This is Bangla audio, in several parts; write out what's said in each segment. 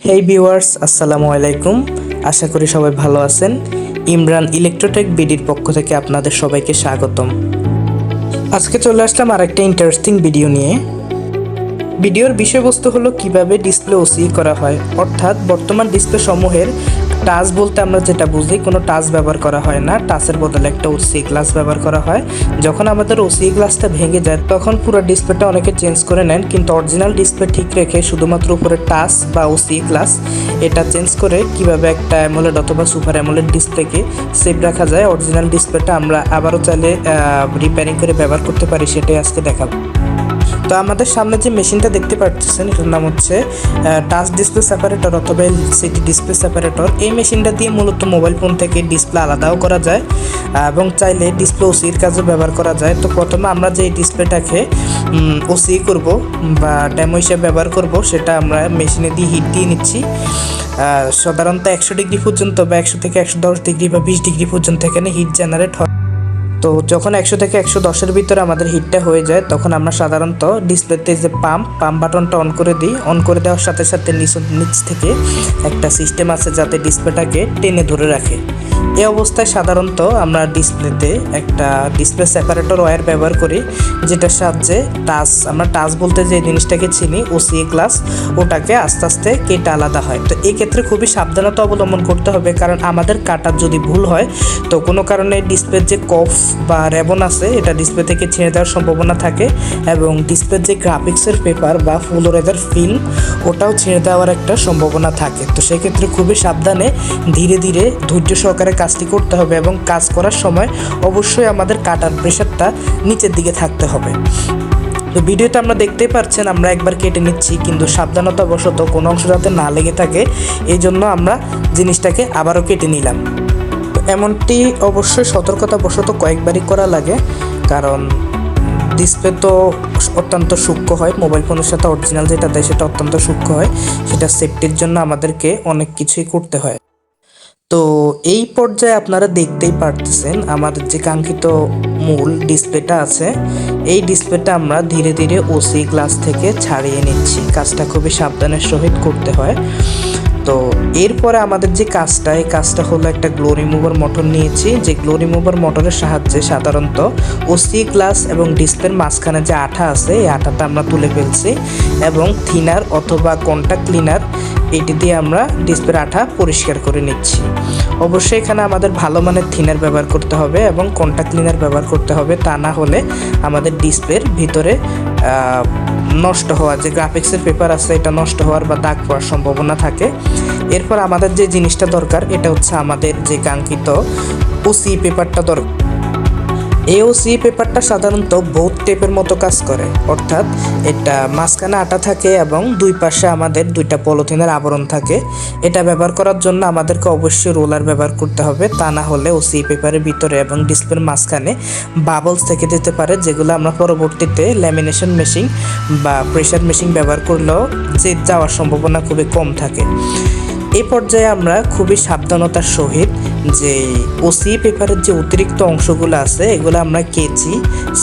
হেই ভিউয়ার্স, আসসালামু আলাইকুম। আশা করি সবাই ভালো আছেন। ইমরান ইলেকট্রোটেক বিডির পক্ষ থেকে আপনাদের সবাইকে স্বাগতম। আজকে চলে আসলাম আরেকটা ইন্টারেস্টিং ভিডিও নিয়ে। ভিডিওর বিষয়বস্তু হলো কিভাবে ডিসপ্লে ওসি করা হয়, অর্থাৎ বর্তমান ডিসপ্লে সমূহের টাচ বলতে আমরা যেটা বুঝি, কোনো টাচ ব্যবহার করা হয় না, টাচের বদলে একটা ওসি গ্লাস ব্যবহার করা হয়। যখন আমাদের ওসি গ্লাসটা ভেঙে যায় তখন পুরো ডিসপ্লেটা অনেকে চেঞ্জ করে নেন, কিন্তু অরিজিনাল ডিসপ্লে ঠিক রেখে শুধুমাত্র উপরে টাচ বা ওসি গ্লাস এটা চেঞ্জ করে কিভাবে একটা অ্যামোলেড অথবা সুপার অ্যামোলেড ডিসপ্লেকে সেভ রাখা যায়, অরিজিনাল ডিসপ্লেটা আমরা আবারও চাইলে রিপেয়ারিং করে ব্যবহার করতে পারি, সেটাই আজকে দেখাবো। তো আমাদের সামনে যে মেশিনটা দেখতে পাচ্ছেন এটার নাম হচ্ছে টাচ ডিসপ্লে সেপারেটর অথবা এলসিডি ডিসপ্লে সেপারেটর। এই মেশিনটা দিয়ে মূলত মোবাইল ফোন থেকে ডিসপ্লে আলাদাও করা যায় এবং চাইলে ডিসপ্লে ওসির কাজে ব্যবহার করা যায়। তো প্রথমে আমরা যে ডিসপ্লেটাকে ওসি করব বা ডেমো হিসেবে ব্যবহার করব, সেটা আমরা মেশিনে দিয়ে হিট দিয়ে নিচ্ছি। সাধারণত 100 ডিগ্রি পর্যন্ত বা 100 থেকে 110 ডিগ্রি বা 20 ডিগ্রি পর্যন্ত এখানে হিট জেনারেট হয়। তো যখন 100 থেকে 110-এর ভিতরে আমাদের হিটটা হয়ে যায় তখন আমরা সাধারণত ডিসপ্লেতে যে পাম্প বাটনটা অন করে দিই। অন করে দেওয়ার সাথে সাথে নিচ থেকে একটা সিস্টেম আছে যাতে ডিসপ্লেটাকে টেনে ধরে রাখে। এই অবস্থায় সাধারণত আমরা ডিসপ্লেতে একটা ডিসপ্লে সেপারেটর ওয়্যার ব্যবহার করি, যেটার সাহায্যে আমরা টাচ বলতে যে জিনিসটাকে চিনি ওসি গ্লাস, ওটাকে আস্তে আস্তে কেটে আলাদা হয়। তো এই ক্ষেত্রে খুবই সাবধানতা অবলম্বন করতে হবে, কারণ আমাদের কাটার যদি ভুল হয় তো কোনো কারণে ডিসপ্লের যে কফ বা রেবন আছে এটা ডিসপ্লে থেকে ছিঁড়ে দেওয়ার সম্ভাবনা থাকে এবং ডিসপ্লের যে গ্রাফিক্সের পেপার বা ফুল রেজার ফিল্ম ওটাও ছিঁড়ে দেওয়ার একটা সম্ভাবনা থাকে। তো সেক্ষেত্রে খুবই সাবধানে ধীরে ধীরে ধৈর্য সহকারে কাজটি করতে হবে এবং কাজ করার সময় অবশ্যই আমাদের কাটার প্রেশারটা নিচের দিকে থাকতে হবে। তো ভিডিওতে আমরা দেখতেই পাচ্ছেন আমরা একবার কেটে নিচ্ছি, কিন্তু সাবধানতাবশত কোনো অংশ যাতে না লেগে থাকে এই জন্য আমরা জিনিসটাকে আবারও কেটে নিলাম। এমনটি অবশ্যই সতর্কতাবশত কয়েকবারই করা লাগে, কারণ ডিসপ্লে তো অত্যন্ত সূক্ষ্ম হয়, মোবাইল ফোনের সাথে অরিজিনাল যেটা দেয় সেটা অত্যন্ত সূক্ষ্ম হয়, সেটা সেফটির জন্য আমাদেরকে অনেক কিছুই করতে হয়। তো এই পর্যায়ে আপনারা দেখতেই পারতেছেন আমাদের যে কাঙ্ক্ষিত মূল ডিসপ্লেটা আছে, এই ডিসপ্লেটা আমরা ধীরে ধীরে ওসি গ্লাস থেকে ছাড়িয়ে নিচ্ছি। কাজটা খুবই সাবধানের সহিত করতে হয়। তো এরপরে আমাদের যে কাজটা, এই কাজটা হলো একটা গ্লো রিমুভার মোটর নিয়েছি, যে গ্লো রিমুভার মোটরের সাহায্যে সাধারণত ওসি গ্লাস এবং ডিসপ্লের মাঝখানে যে আঠা আছে এই আঠাটা আমরা তুলে ফেলছি এবং থিনার অথবা কন্টাক্ট ক্লিনার এটি দিয়ে আমরা ডিসপ্লের আঠা পরিষ্কার করে নিচ্ছি। অবশ্যই এখানে আমাদের ভালো মানের থিনার ব্যবহার করতে হবে এবং কন্টাক্ট ক্লিনার ব্যবহার করতে হবে, তা না হলে আমাদের ডিসপ্লের ভিতরে নষ্ট হওয়ার যে গ্রাফিক্সের পেপার আছে এটা নষ্ট হওয়ার বা দাগ পড়ার সম্ভাবনা থাকে। এরপর আমাদের যে জিনিসটা দরকার এটা হচ্ছে আমাদের যে কাঙ্ক্ষিত ওসি পেপারটা দরকার। এই ওসি পেপারটা সাধারণত বোথ টেপের মতো কাজ করে, অর্থাৎ এটা মাঝখানে আটা থাকে এবং দুই পাশে আমাদের দুইটা পলিথিনের আবরণ থাকে। এটা ব্যবহার করার জন্য আমাদেরকে অবশ্যই রোলার ব্যবহার করতে হবে, তা না হলে ওসি পেপারের ভিতরে এবং ডিসপ্লের মাঝখানে বাবলস থেকে যেতে পারে, যেগুলো আমরা পরবর্তীতে ল্যামিনেশন মেশিন বা প্রেসার মেশিন ব্যবহার করলেও যাওয়ার সম্ভাবনা খুবই কম থাকে। এই পর্যায়ে আমরা খুবই সাবধানতার সহিত যে ওসি পেপারের যে অতিরিক্ত অংশগুলো আছে এগুলো আমরা কেচি,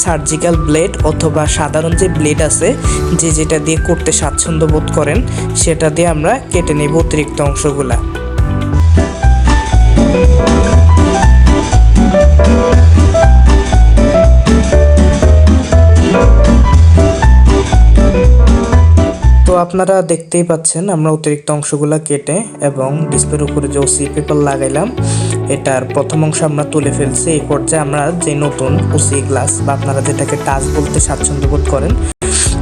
সার্জিক্যাল ব্লেড অথবা সাধারণ যে ব্লেড আছে যেটা দিয়ে করতে স্বাচ্ছন্দ্য বোধ করেন সেটা দিয়ে আমরা কেটে নেব অতিরিক্ত অংশগুলা। তো আপনারা দেখতেই পাচ্ছেন আমরা অতিরিক্ত অংশগুলো কেটে এবং ডিসপ্লের উপরে যে ওসি পেপার লাগাইলাম এটার প্রথম অংশ আমরা তুলে ফেলছি। এই পর্যায়ে আমরা যে নতুন ওসি গ্লাস বা আপনারা যেটাকে টাচ বলতে স্বাচ্ছন্দ্য বোধ করেন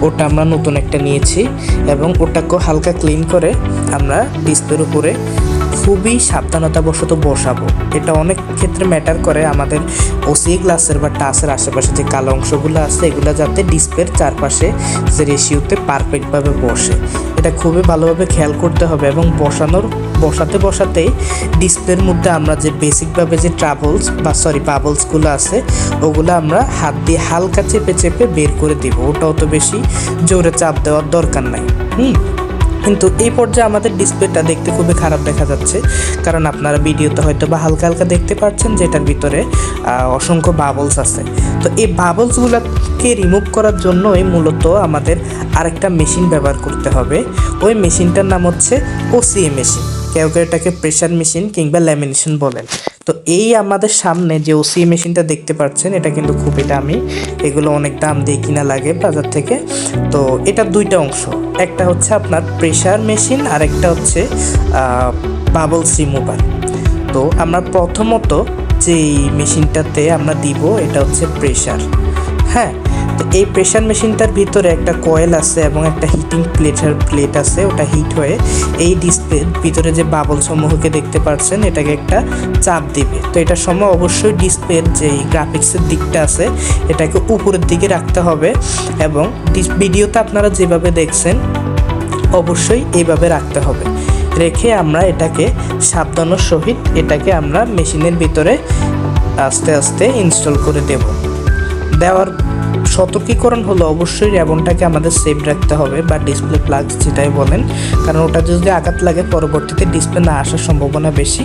ওটা আমরা নতুন একটা নিয়েছি এবং ওটাকেও হালকা ক্লিন করে আমরা ডিসপ্লের উপরে খুবই সাবধানতাবশত বসাবো। এটা অনেক ক্ষেত্রে ম্যাটার করে আমাদের ওসি গ্লাসের বা টাচের আশেপাশে যে কালো অংশগুলো আছে এগুলো যাতে ডিসপ্লের চারপাশে যে রেশিওতে পারফেক্টভাবে বসে, এটা খুবই ভালোভাবে খেয়াল করতে হবে এবং বসাতেই ডিসপ্লের মধ্যে আমরা যে বেসিকভাবে যে বাবলসগুলো আছে ওগুলো আমরা হাত দিয়ে হালকা চেপে চেপে বের করে দিব। ওটাও তো বেশি জোরে চাপ দেওয়ার দরকার নাই। কিন্তু এই পর্যায়ে আমাদের ডিসপ্লেটা দেখতে খুবই খারাপ দেখা যাচ্ছে, কারণ আপনারা ভিডিওতে হয়তো বা হালকা হালকা দেখতে পাচ্ছেন যে এটার ভিতরে অসংখ্য বাবলস আছে। তো এই বাবলসগুলোকে রিমুভ করার জন্যই মূলত আমাদের আরেকটা মেশিন ব্যবহার করতে হবে। ওই মেশিনটার নাম হচ্ছে ওসিএ মেশিন, কেউ কেউ এটাকে প্রেশার মেশিন কিংবা ল্যামিনেশন বলেন। তো এই আমাদের সামনে যে ওসিএ মেশিনটা দেখতে পাচ্ছেন, এটা কিন্তু খুবই দামি, এগুলো অনেক দাম দিয়ে কিনা লাগে বাজার থেকে। তো এটা দুইটা অংশ, একটা হচ্ছে আপনার প্রেশার মেশিন আর একটা হচ্ছে বাবলস রিমুভার। তো আমরা প্রথমত যেই মেশিনটাতে আমরা দিব এটা হচ্ছে প্রেশার। হ্যাঁ, তো এই প্রেশার মেশিনটার ভিতরে একটা কয়েল আছে এবং একটা হিটিং প্লেট আছে, ওটা হিট হয়ে এই ডিসপ্লের ভিতরে যে বাবল সমূহকে দেখতে পাচ্ছেন এটাকে একটা চাপ দিবে। তো এটার সময় অবশ্যই ডিসপ্লের যেই গ্রাফিক্সের দিকটা আছে এটাকে উপরের দিকে রাখতে হবে, এবং ভিডিওতে আপনারা যেভাবে দেখছেন অবশ্যই এইভাবে রাখতে হবে। রেখে আমরা এটাকে সাবধানের সহিত এটাকে আমরা মেশিনের ভিতরে আস্তে আস্তে ইনস্টল করে দেওয়ার সতর্কীকরণ হলো অবশ্যই র্যাবনটাকে আমাদের সেভ রাখতে হবে, বা ডিসপ্লে প্লাগ যেটাই বলেন, কারণ ওটা যদি আঘাত লাগে পরবর্তীতে ডিসপ্লে না আসার সম্ভাবনা বেশি।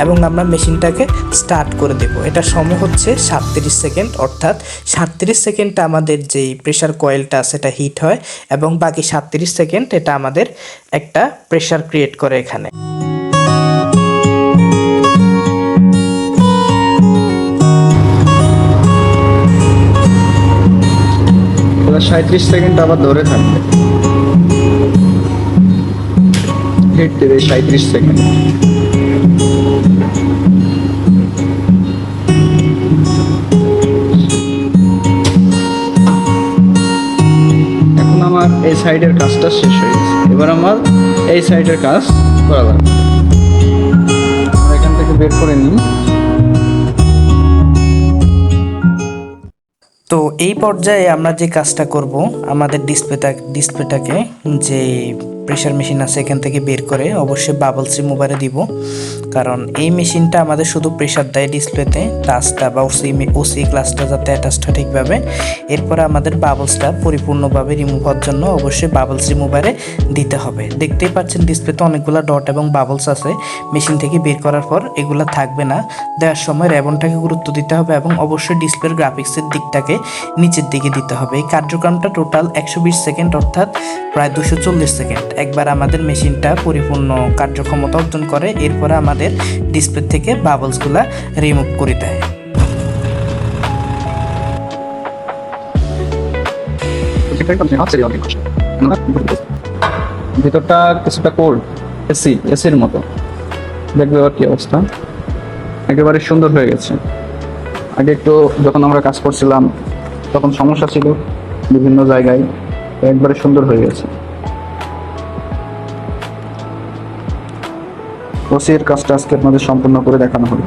এবং আমরা মেশিনটাকে স্টার্ট করে দেব। এটার সময় হচ্ছে 37 সেকেন্ড, অর্থাৎ 37 সেকেন্ডটা আমাদের যেই প্রেশার কয়েলটা আছে এটা হিট হয়, এবং বাকি 37 সেকেন্ড এটা আমাদের একটা প্রেশার ক্রিয়েট করে এখানে। 37 সেকেন্ড আবার ধরে থাকবে, হিট দেবে 37 সেকেন্ড। এখন আমার এই সাইডের কাজটা শেষ হয়ে গেছে, এবার আমার এই সাইডের কাজ করা লাগবে। এখান থেকে বের করে নিই। তো এই পর্যায়ে আমরা যে কাজটা করব, আমাদের ডিসপ্লেটাকে যে প্রেশার মেশিন আছে এখান থেকে বের করে অবশ্যই বাবলস রিমুভারে দিব, কারণ এই মেশিনটা আমাদের শুধু প্রেশার দেয় ডিসপ্লেতে, টাচটা বা ওসি ক্লাসটা যাতে অ্যাটাচড হয় ঠিকভাবে। এরপরে আমাদের বাবলসটা পরিপূর্ণভাবে রিমুভ হওয়ার জন্য অবশ্যই বাবলস রিমুভারে দিতে হবে। দেখতেই পাচ্ছেন ডিসপ্লেতে অনেকগুলো ডট এবং বাবলস আছে, মেশিন থেকে বের করার পর এগুলো থাকবে না। দেওয়ার সময় র্যাবনটাকে গুরুত্ব দিতে হবে এবং অবশ্যই ডিসপ্লের গ্রাফিক্সের দিকটাকে নিচের দিকে দিতে হবে। এই কার্যক্রমটা টোটাল 120 সেকেন্ড, অর্থাৎ প্রায় 240 সেকেন্ড একবার আমাদের মেশিনটা পরিপূর্ণ কার্যক্ষমতা অর্জন করে। এরপরে আমাদের ডিসপ্লে থেকে বাবলসগুলা রিমুভ করে দেয়। ভিতরটা কিছুটা কোল্ড, এসির মতো। দেখবে আর কি অবস্থা, একেবারে সুন্দর হয়ে গেছে। আগে একটু যখন আমরা কাজ করছিলাম তখন সমস্যা ছিল বিভিন্ন জায়গায়, একবারে সুন্দর হয়ে গেছে। ওসির কাজটা আজকে আপনাদের সম্পূর্ণ করে দেখানো হলো।